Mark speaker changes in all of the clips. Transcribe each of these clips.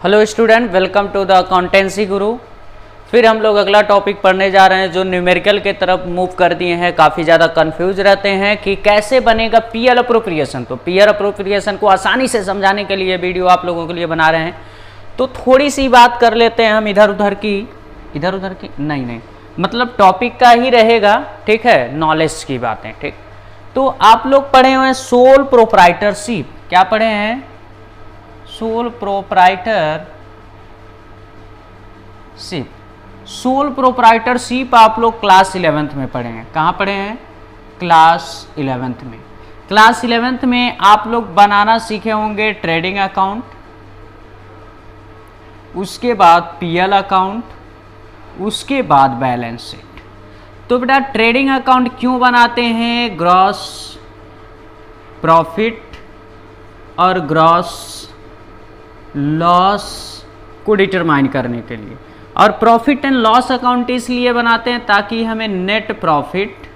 Speaker 1: Hello student, welcome to the accountancy guru. फिर हम लोग अगला टॉपिक पढ़ने जा रहे हैं जो न्यूमेरिकल के तरफ मूव कर दिए हैं। काफ़ी ज़्यादा कंफ्यूज रहते हैं कि कैसे बनेगा पीएल अप्रोप्रिएशन। तो पीएल अप्रोप्रिएशन को आसानी से समझाने के लिए वीडियो आप लोगों के लिए बना रहे हैं। तो थोड़ी सी बात कर लेते हैं हम इधर उधर की नहीं, मतलब टॉपिक का ही रहेगा, ठीक है, नॉलेज की बातें। ठीक, तो आप लोग पढ़े हुए हैं सोल प्रोप्राइटरशिप। क्या पढ़े हैं? Sole proprietorship. सोल प्रोप्राइटरशिप आप लोग क्लास 11th में पढ़े हैं। कहाँ पढ़े हैं? क्लास 11th में। क्लास 11th में आप लोग बनाना सीखे होंगे ट्रेडिंग अकाउंट, उसके बाद पीएल अकाउंट, उसके बाद बैलेंस शीट। तो बेटा ट्रेडिंग अकाउंट क्यों बनाते हैं? ग्रॉस प्रॉफिट और ग्रॉस लॉस को डिटरमाइन करने के लिए, और प्रॉफिट एंड लॉस अकाउंट इसलिए बनाते हैं ताकि हमें net profit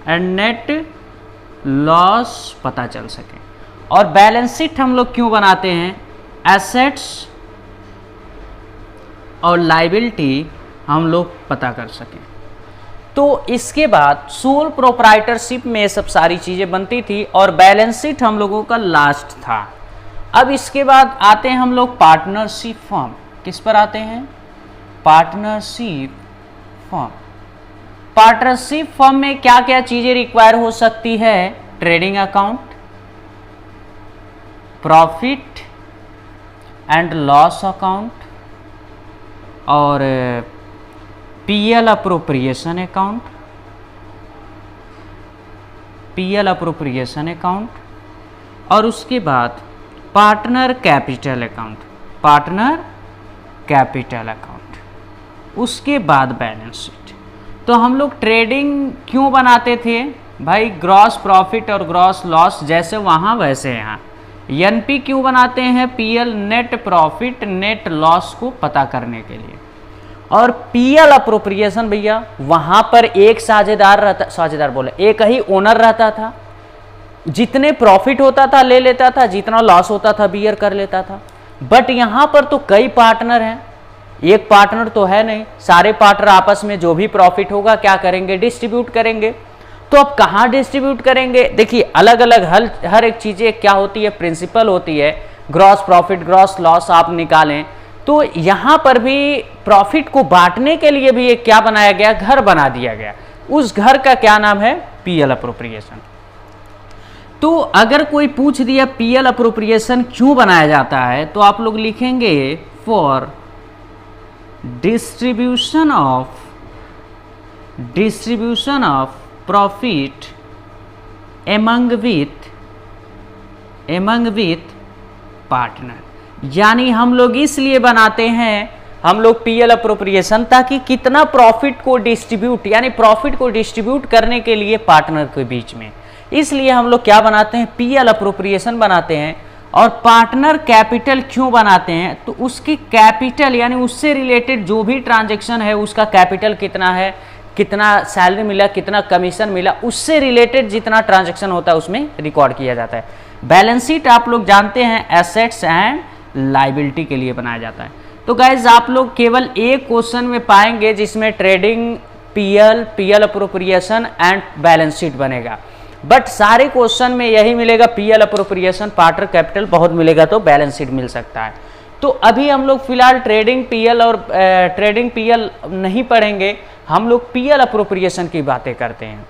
Speaker 1: and net loss पता चल सके। और बैलेंस शीट हम लोग क्यों बनाते हैं? एसेट्स और लायबिलिटी हम लोग पता कर सकें। तो इसके बाद सोल प्रोप्राइटरशिप में सब सारी चीज़ें बनती थी और बैलेंस शीट हम लोगों का लास्ट था। अब इसके बाद आते हैं हम लोग पार्टनरशिप फॉर्म। किस पर आते हैं? Partnership form. पार्टनरशिप फॉर्म में क्या क्या चीज़ें रिक्वायर हो सकती है? Trading account, profit and loss account और पीएल अप्रोप्रिएशन अकाउंट, और उसके बाद पार्टनर कैपिटल अकाउंट, उसके बाद बैलेंस शीट। तो हम लोग ट्रेडिंग क्यों बनाते थे भाई? ग्रॉस प्रॉफिट और ग्रॉस लॉस, जैसे वहाँ वैसे यहाँ। एनपी क्यों बनाते हैं? PL net profit net loss को पता करने के लिए। और पीएल अप्रोप्रिएशन भैया वहां पर एक एक ही ओनर रहता था। जितने प्रॉफिट होता था ले लेता था, जितना लॉस होता था बियर कर लेता था। बट यहां पर तो कई पार्टनर हैं, एक पार्टनर तो है नहीं। सारे पार्टनर आपस में जो भी प्रॉफिट होगा क्या करेंगे? डिस्ट्रीब्यूट करेंगे। तो अब कहाँ डिस्ट्रीब्यूट करेंगे? देखिए अलग अलग हर एक चीजें क्या होती है, प्रिंसिपल होती है। ग्रॉस प्रॉफिट ग्रॉस लॉस आप निकालें तो यहां पर भी प्रॉफिट को बांटने के लिए भी एक क्या बनाया गया? घर बना दिया गया। उस घर का क्या नाम है? PL appropriation. तो अगर कोई पूछ दिया पीएल अप्रोप्रिएशन क्यों बनाया जाता है, तो आप लोग लिखेंगे for distribution of profit among with partner. यानी हम लोग इसलिए बनाते हैं हम लोग पीएल अप्रोप्रिएशन, ताकि कितना प्रॉफिट को डिस्ट्रीब्यूट, यानी प्रॉफिट को डिस्ट्रीब्यूट करने के लिए पार्टनर के बीच में। इसलिए हम लोग क्या बनाते हैं? पीएल अप्रोप्रिएशन बनाते हैं। और पार्टनर कैपिटल क्यों बनाते हैं? तो उसकी कैपिटल यानी उससे रिलेटेड जो भी ट्रांजैक्शन है उसका कैपिटल कितना है, कितना सैलरी मिला, कितना कमीशन मिला, उससे रिलेटेड जितना ट्रांजैक्शन होता है उसमें रिकॉर्ड किया जाता है। बैलेंस शीट आप लोग जानते हैं एसेट्स एंड लायबिलिटी के लिए बनाया जाता है। तो गाइज आप लोग केवल एक क्वेश्चन में पाएंगे जिसमें trading, PL appropriation and balance sheet बनेगा। बट सारे क्वेश्चन में यही मिलेगा, पीएल अप्रोप्रिएशन, पार्टनर कैपिटल बहुत मिलेगा तो बैलेंस शीट मिल सकता है। तो अभी हम लोग फिलहाल ट्रेडिंग पीएल नहीं पढ़ेंगे, हम लोग पीएल अप्रोप्रिएशन की बातें करते हैं।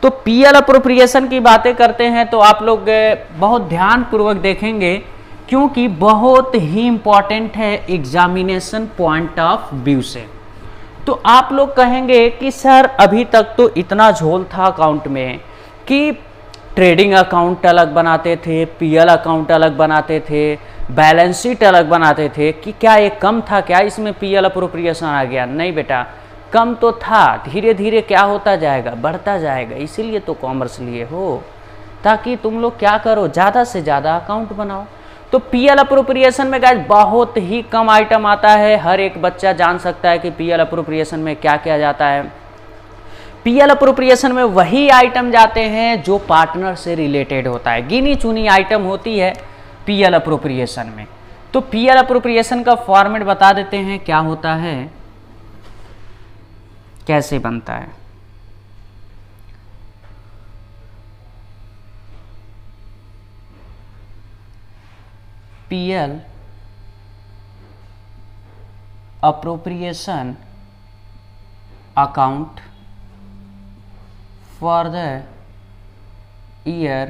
Speaker 1: तो पीएल अप्रोप्रिएशन की बातें करते हैं तो आप लोग बहुत ध्यान पूर्वक देखेंगे, क्योंकि बहुत ही इंपॉर्टेंट है एग्जामिनेशन पॉइंट ऑफ व्यू से। तो आप लोग कहेंगे कि सर अभी तक तो इतना झोल था अकाउंट में कि ट्रेडिंग अकाउंट अलग बनाते थे, पीएल अकाउंट अलग बनाते थे, बैलेंस शीट अलग बनाते थे, कि क्या ये कम था? क्या इसमें पीएल अप्रोप्रिएशन आ गया? नहीं बेटा, कम तो था, धीरे धीरे क्या होता जाएगा? बढ़ता जाएगा। इसीलिए तो कॉमर्स लिए हो, ताकि तुम लोग क्या करो? ज़्यादा से ज़्यादा अकाउंट बनाओ। तो पीएल अप्रोप्रिएशन में गाइस बहुत ही कम आइटम आता है। हर एक बच्चा जान सकता है कि पीएल अप्रोप्रिएशन में क्या किया जाता है। पीएल अप्रोप्रिएशन में वही आइटम जाते हैं जो पार्टनर से रिलेटेड होता है। गिनी चुनी आइटम होती है, पीएल अप्रोप्रिएशन में। तो पीएल अप्रोप्रिएशन का फॉर्मेट बता देते हैं क्या होता है, कैसे बनता है। PL appropriation account for the year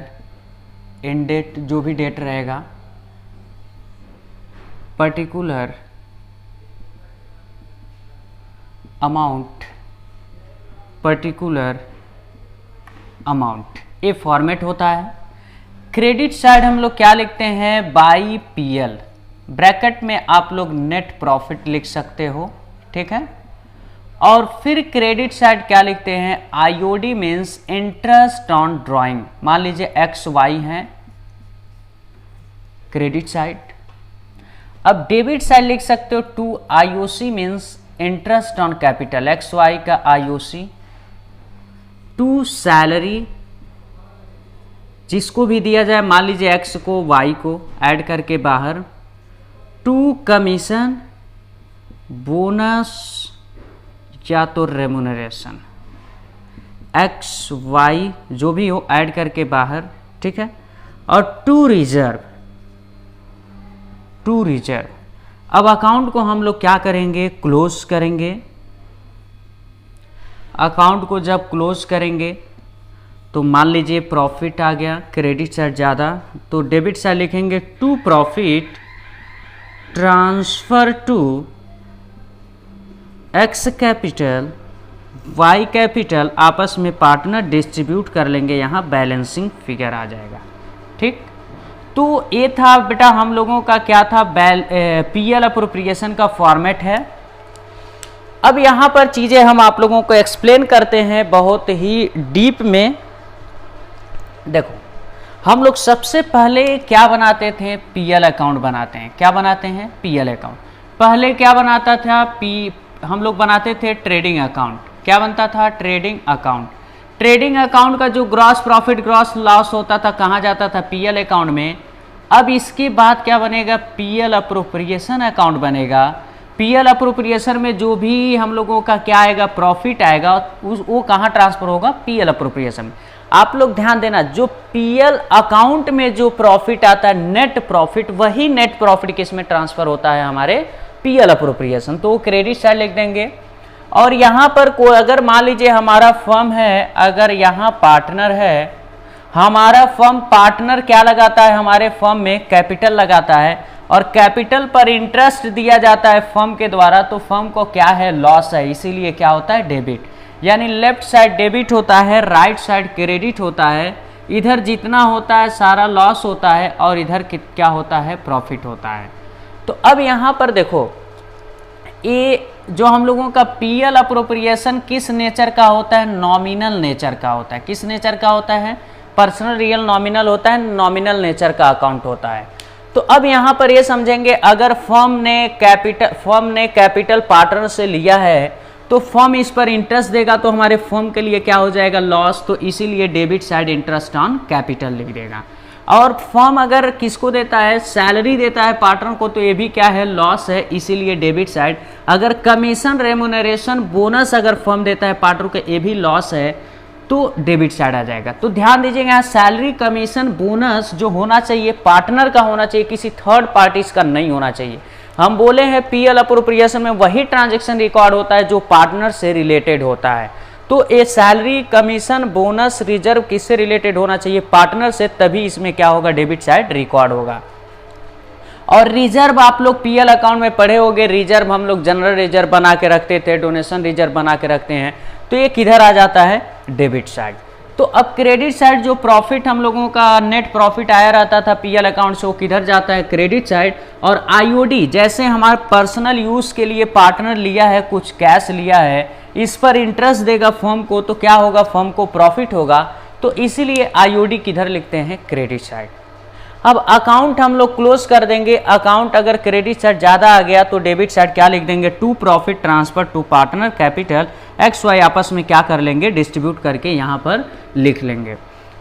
Speaker 1: end date, जो भी डेट रहेगा, पर्टिकुलर अमाउंट, पर्टिकुलर अमाउंट, ये फॉर्मेट होता है। क्रेडिट साइड हम लोग क्या लिखते हैं, बाई पीएल, ब्रैकेट में आप लोग नेट प्रॉफिट लिख सकते हो, ठीक है। और फिर क्रेडिट साइड क्या लिखते हैं, IOD means interest on drawing. मान लीजिए एक्स वाई है क्रेडिट साइड। अब डेबिट साइड लिख सकते हो to IOC means interest on capital, X Y का आईओसी, टू सैलरी जिसको भी दिया जाए, मान लीजिए एक्स को वाई को ऐड करके बाहर, टू कमीशन, बोनस या तो रेमुनरेशन, एक्स वाई जो भी हो ऐड करके बाहर, ठीक है। और टू रिजर्व, टू रिजर्व। अब अकाउंट को हम लोग क्या करेंगे, क्लोज करेंगे। अकाउंट को जब क्लोज करेंगे तो मान लीजिए प्रॉफिट आ गया, क्रेडिट साइड ज़्यादा, तो डेबिट साइड लिखेंगे to profit transfer to X capital Y capital, आपस में पार्टनर डिस्ट्रीब्यूट कर लेंगे, यहाँ बैलेंसिंग फिगर आ जाएगा, ठीक। तो ये था बेटा हम लोगों का क्या था, पीएल अप्रोप्रिएशन का फॉर्मेट है। अब यहाँ पर चीज़ें हम आप लोगों को एक्सप्लेन करते हैं बहुत ही डीप में। देखो हम लोग सबसे पहले क्या बनाते थे, पीएल अकाउंट बनाते हैं। क्या बनाते हैं, पीएल अकाउंट। पहले क्या बनाता था, हम लोग बनाते थे ट्रेडिंग अकाउंट। क्या बनता था, ट्रेडिंग अकाउंट। ट्रेडिंग अकाउंट का जो ग्रॉस प्रॉफिट ग्रॉस लॉस होता था कहाँ जाता था, पीएल अकाउंट में। अब इसके बाद क्या बनेगा, पीएल अप्रोप्रिएशन अकाउंट बनेगा। पीएल अप्रोप्रिएशन में जो भी हम लोगों का क्या आएगा, प्रॉफिट आएगा, वो कहाँ ट्रांसफर होगा, पीएल अप्रोप्रिएशन में। आप लोग ध्यान देना, जो पीएल अकाउंट में जो प्रॉफिट आता है नेट प्रॉफिट, वही नेट प्रॉफिट किस में ट्रांसफर होता है, हमारे पीएल अप्रोप्रिएशन। तो क्रेडिट साइड लिख देंगे। और यहाँ पर कोई अगर मान लीजिए हमारा फर्म है, अगर यहाँ पार्टनर है, हमारा फर्म पार्टनर क्या लगाता है, हमारे फर्म में कैपिटल लगाता है और कैपिटल पर इंटरेस्ट दिया जाता है फर्म के द्वारा, तो फर्म को क्या है, लॉस है, इसीलिए क्या होता है, डेबिट। यानी लेफ्ट साइड डेबिट होता है, राइट साइड क्रेडिट होता है। इधर जितना होता है सारा लॉस होता है और इधर क्या होता है, प्रॉफिट होता है। तो अब यहाँ पर देखो, ये जो हम लोगों का पीएल अप्रोप्रिएशन किस नेचर का होता है, नॉमिनल नेचर का होता है। किस नेचर का होता है, पर्सनल रियल नॉमिनल होता है, नॉमिनल नेचर का अकाउंट होता है। तो अब यहाँ पर ये समझेंगे, अगर फर्म ने कैपिटल पार्टनर से लिया है तो फर्म इस पर इंटरेस्ट देगा, तो हमारे फर्म के लिए क्या हो जाएगा, लॉस। तो इसीलिए debit side interest on capital लिख देगा। और फर्म अगर किसको देता है, सैलरी देता है पार्टनर को, तो ये भी क्या है, लॉस है, इसीलिए डेबिट साइड। अगर कमीशन रेमुनरेशन बोनस अगर फर्म देता है पार्टनर को, ये भी लॉस है, तो डेबिट साइड आ जाएगा। तो ध्यान दीजिएगा, यहाँ सैलरी कमीशन बोनस जो होना चाहिए पार्टनर का होना चाहिए, किसी थर्ड पार्टीज का नहीं होना चाहिए। हम बोले हैं पीएल अप्रोप्रिएशन में वही ट्रांजैक्शन रिकॉर्ड होता है जो पार्टनर से रिलेटेड होता है। तो ये सैलरी कमीशन बोनस रिजर्व किससे रिलेटेड होना चाहिए, पार्टनर से, तभी इसमें क्या होगा, डेबिट साइड रिकॉर्ड होगा। और रिजर्व आप लोग पीएल अकाउंट में पढ़े होंगे, रिजर्व हम लोग जनरल रिजर्व बना के रखते थे, डोनेशन रिजर्व बना के रखते हैं, तो ये किधर आ जाता है, डेबिट साइड। तो अब क्रेडिट साइड जो प्रॉफिट हम लोगों का नेट प्रॉफिट आया रहता था पीएल अकाउंट से, वो किधर जाता है, क्रेडिट साइड। और आईओडी जैसे हमारे पर्सनल यूज के लिए पार्टनर लिया है, कुछ कैश लिया है, इस पर इंटरेस्ट देगा फर्म को, तो क्या होगा, फर्म को प्रॉफिट होगा। तो इसीलिए आईओडी किधर लिखते हैं, क्रेडिट साइड। अब अकाउंट हम लोग क्लोज कर देंगे। अकाउंट अगर क्रेडिट साइड ज़्यादा आ गया तो डेबिट साइड क्या लिख देंगे, to profit transfer to partner capital X Y, आपस में क्या कर लेंगे, डिस्ट्रीब्यूट करके यहाँ पर लिख लेंगे।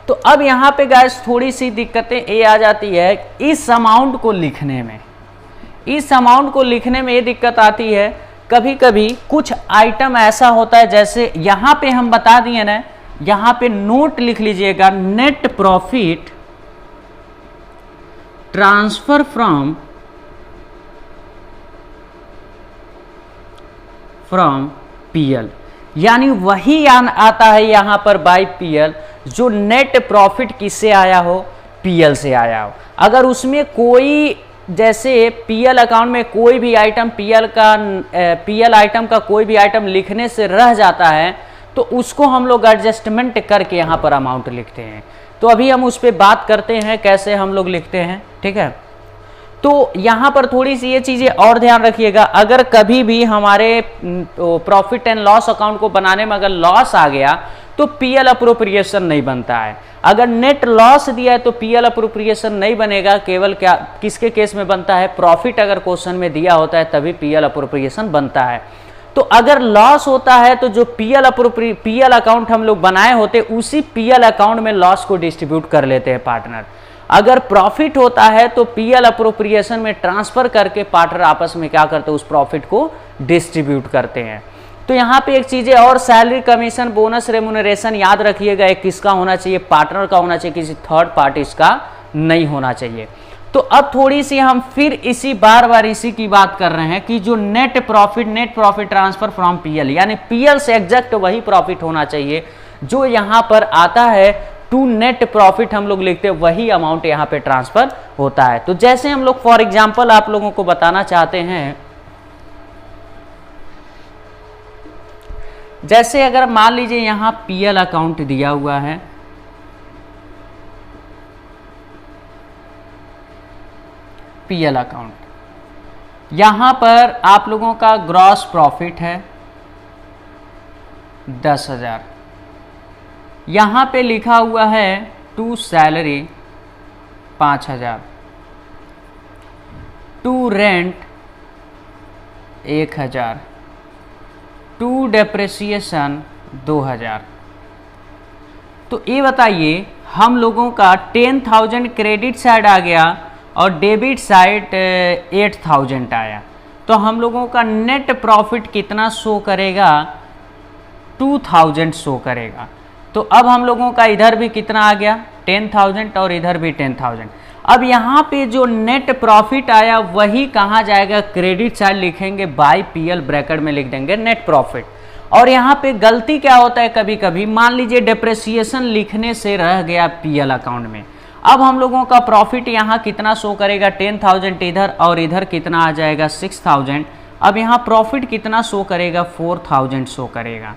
Speaker 1: तो अब यहाँ पे गाइस थोड़ी सी दिक्कतें ये आ जाती है इस अमाउंट को लिखने में। इस अमाउंट को लिखने में ये दिक्कत आती है, कभी कभी कुछ आइटम ऐसा होता है, जैसे यहाँ पे हम बता दिए ना, यहाँ पे नोट लिख लीजिएगा, net profit transfer from PL, यानी वही आता है यहां पर बाय पीएल जो नेट प्रॉफिट किससे आया हो, पीएल से आया हो। अगर उसमें कोई, जैसे पीएल अकाउंट में कोई भी आइटम पीएल आइटम का कोई भी आइटम लिखने से रह जाता है तो उसको हम लोग एडजस्टमेंट करके यहां पर अमाउंट लिखते हैं। तो अभी हम उस पर बात करते हैं कैसे हम लोग लिखते हैं, ठीक है। तो यहां पर थोड़ी सी ये चीजें और ध्यान रखिएगा, अगर कभी भी हमारे प्रॉफिट एंड लॉस अकाउंट को बनाने में अगर लॉस आ गया तो पीएल अप्रोप्रिएशन नहीं बनता है। अगर नेट लॉस दिया है तो पीएल अप्रोप्रिएशन नहीं बनेगा, केवल क्या किसके केस में बनता है, प्रॉफिट अगर क्वेश्चन में दिया होता है तभी पीएल अप्रोप्रिएशन बनता है। तो अगर लॉस होता है तो जो पीएल अकाउंट हम लोग बनाए होते उसी पीएल अकाउंट में लॉस को डिस्ट्रीब्यूट कर लेते हैं पार्टनर। अगर प्रॉफिट होता है तो पीएल अप्रोप्रिएशन में ट्रांसफर करके पार्टनर आपस में क्या करते हैं, उस प्रॉफिट को डिस्ट्रीब्यूट करते हैं। तो यहाँ पे एक चीजें और, सैलरी कमीशन बोनस रेम्यूनरेशन याद रखिएगा, एक किसका होना चाहिए, पार्टनर का होना चाहिए, किसी थर्ड पार्टी का नहीं होना चाहिए। तो अब थोड़ी सी हम फिर इसी बार इसी की बात कर रहे हैं कि जो net profit transfer from PL, यानी पीएल से एग्जैक्ट वही प्रॉफिट होना चाहिए जो यहाँ पर आता है टू नेट प्रॉफिट, हम लोग लिखते हैं वही अमाउंट यहाँ पे ट्रांसफर होता है। तो जैसे हम लोग फॉर एग्जांपल आप लोगों को बताना चाहते हैं, जैसे अगर मान लीजिए यहाँ पीएल अकाउंट दिया हुआ है, पीएल अकाउंट, यहां पर आप लोगों का ग्रॉस प्रॉफिट है 10,000, यहां पे लिखा हुआ है to salary 5,000, to rent 1,000, to depreciation 2,000। तो ये बताइए हम लोगों का 10,000 क्रेडिट साइड आ गया और डेबिट साइड 8,000 आया, तो हम लोगों का नेट प्रॉफिट कितना शो करेगा, 2,000 शो करेगा। तो अब हम लोगों का इधर भी कितना आ गया 10,000 और इधर भी 10,000। अब यहाँ पे जो नेट प्रॉफिट आया वही कहाँ जाएगा, क्रेडिट साइड लिखेंगे, बाय पीएल ब्रैकेट में लिख देंगे नेट प्रॉफिट। और यहाँ पे गलती क्या होता है, कभी कभी मान लीजिए डेप्रिसिएशन लिखने से रह गया पीएल अकाउंट में, अब हम लोगों का प्रॉफिट यहाँ कितना शो करेगा 10,000 इधर और इधर कितना आ जाएगा 6,000। अब यहाँ प्रॉफिट कितना शो करेगा 4,000 शो करेगा,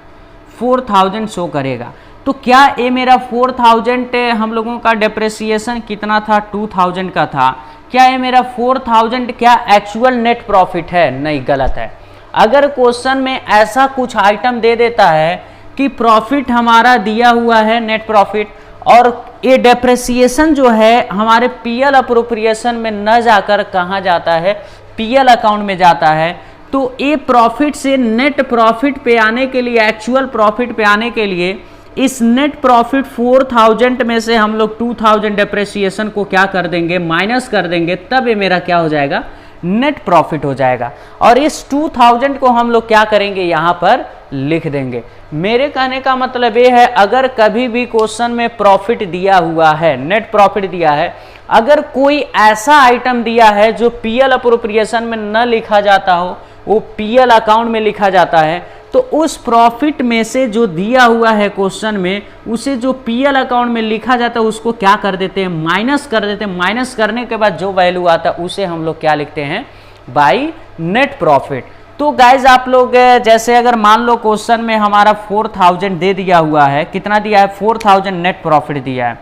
Speaker 1: 4,000 शो करेगा। तो क्या ये मेरा 4,000 हम लोगों का डेप्रिसिएशन कितना था 2,000 का था, क्या ये मेरा 4,000 क्या एक्चुअल नेट प्रॉफिट है, नहीं, गलत है। अगर क्वेश्चन में ऐसा कुछ आइटम दे देता है कि प्रॉफिट हमारा दिया हुआ है नेट प्रॉफिट और ये डेप्रिसिएशन जो है हमारे पीएल अप्रोप्रिएशन में न जाकर कहाँ जाता है, पीएल अकाउंट में जाता है, तो ये प्रॉफिट से नेट प्रॉफिट पे आने के लिए, एक्चुअल प्रॉफिट पे आने के लिए इस नेट प्रॉफिट 4,000 में से हम लोग 2,000 डेप्रिसिएशन को क्या कर देंगे, माइनस कर देंगे, तब ये मेरा क्या हो जाएगा, नेट प्रॉफिट हो जाएगा। और इस 2,000 को हम लोग क्या करेंगे, यहाँ पर लिख देंगे। मेरे कहने का मतलब ये है, अगर कभी भी क्वेश्चन में प्रॉफिट दिया हुआ है, नेट प्रॉफिट दिया है, अगर कोई ऐसा आइटम दिया है जो पीएल अप्रोप्रिएशन में न लिखा जाता हो, वो पीएल अकाउंट में लिखा जाता है, तो उस प्रॉफिट में से जो दिया हुआ है क्वेश्चन में, उसे जो पीएल अकाउंट में लिखा जाता है उसको क्या कर देते हैं, माइनस कर देते हैं। माइनस करने के बाद जो वैल्यू आता है उसे हम लोग क्या लिखते हैं, बाय नेट प्रॉफिट। तो गाइज आप लोग जैसे अगर मान लो क्वेश्चन में हमारा 4,000 दे दिया हुआ है, कितना दिया है 4,000 नेट प्रॉफिट दिया है,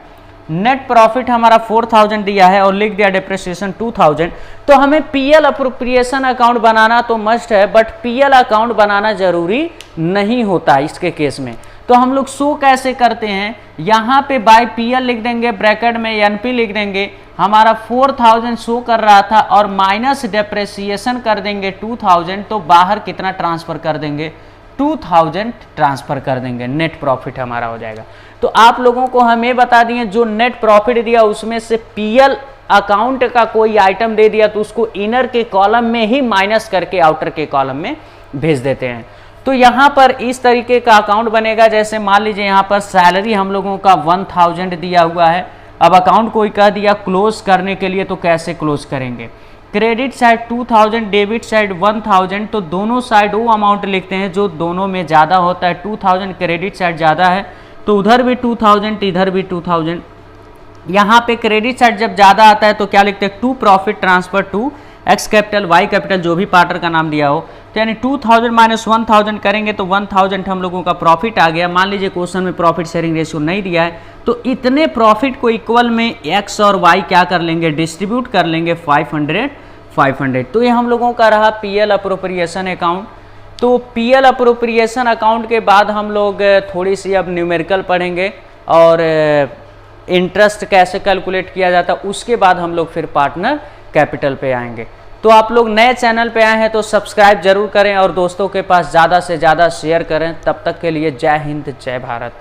Speaker 1: नेट प्रॉफिट हमारा 4,000 दिया है और लिख दिया डेप्रिसिएशन 2,000, तो हमें पीएल अप्रोप्रिएशन अकाउंट बनाना तो मस्ट है, बट पीएल अकाउंट बनाना जरूरी नहीं होता इसके केस में। तो हम लोग शो कैसे करते हैं, यहाँ पे बाय पीएल लिख देंगे, ब्रैकेट में एनपी लिख देंगे, हमारा 4,000 शो कर रहा था और माइनस डेप्रिसिएशन कर देंगे 2,000, तो बाहर कितना ट्रांसफर कर देंगे 2000 ट्रांसफर कर देंगे, नेट प्रॉफिट हमारा हो जाएगा। तो आप लोगों को हम ये बता दिए जो नेट प्रॉफिट दिया उसमें से पीएल अकाउंट का कोई आइटम दे दिया तो उसको इनर के कॉलम में ही माइनस करके आउटर के कॉलम में भेज देते हैं। तो यहाँ पर इस तरीके का अकाउंट बनेगा, जैसे मान लीजिए यहाँ पर सैलरी हम लोगों का 1000 दिया हुआ है। अब अकाउंट कोई कह दिया क्लोज करने के लिए, तो कैसे क्लोज करेंगे? क्रेडिट साइड 2000, डेबिट साइड 1000, तो दोनों साइड वो अमाउंट लिखते हैं जो दोनों में ज़्यादा होता है। 2000 क्रेडिट साइड ज़्यादा है तो उधर भी 2000, इधर भी 2000। यहाँ पे क्रेडिट साइड जब ज़्यादा आता है तो क्या लिखते हैं? To profit transfer to X capital Y capital, जो भी पार्टनर का नाम दिया हो। तो यानी 2000 माइनस 1000 करेंगे तो 1000 हम लोगों का प्रॉफिट आ गया। मान लीजिए क्वेश्चन में प्रॉफिट शेयरिंग रेशियो नहीं दिया है तो इतने प्रॉफिट को इक्वल में एक्स और वाई क्या कर लेंगे? डिस्ट्रीब्यूट कर लेंगे 500। तो ये हम लोगों का रहा पीएल अप्रोप्रिएशन अकाउंट। तो पीएल अप्रोप्रिएशन अकाउंट के बाद हम लोग थोड़ी सी अब न्यूमेरिकल पढ़ेंगे और इंटरेस्ट कैसे कैलकुलेट किया जाता है, उसके बाद हम लोग फिर पार्टनर कैपिटल पे आएंगे। तो आप लोग नए चैनल पे आए हैं तो सब्सक्राइब जरूर करें और दोस्तों के पास ज़्यादा से ज़्यादा शेयर करें। तब तक के लिए जय हिंद, जय भारत।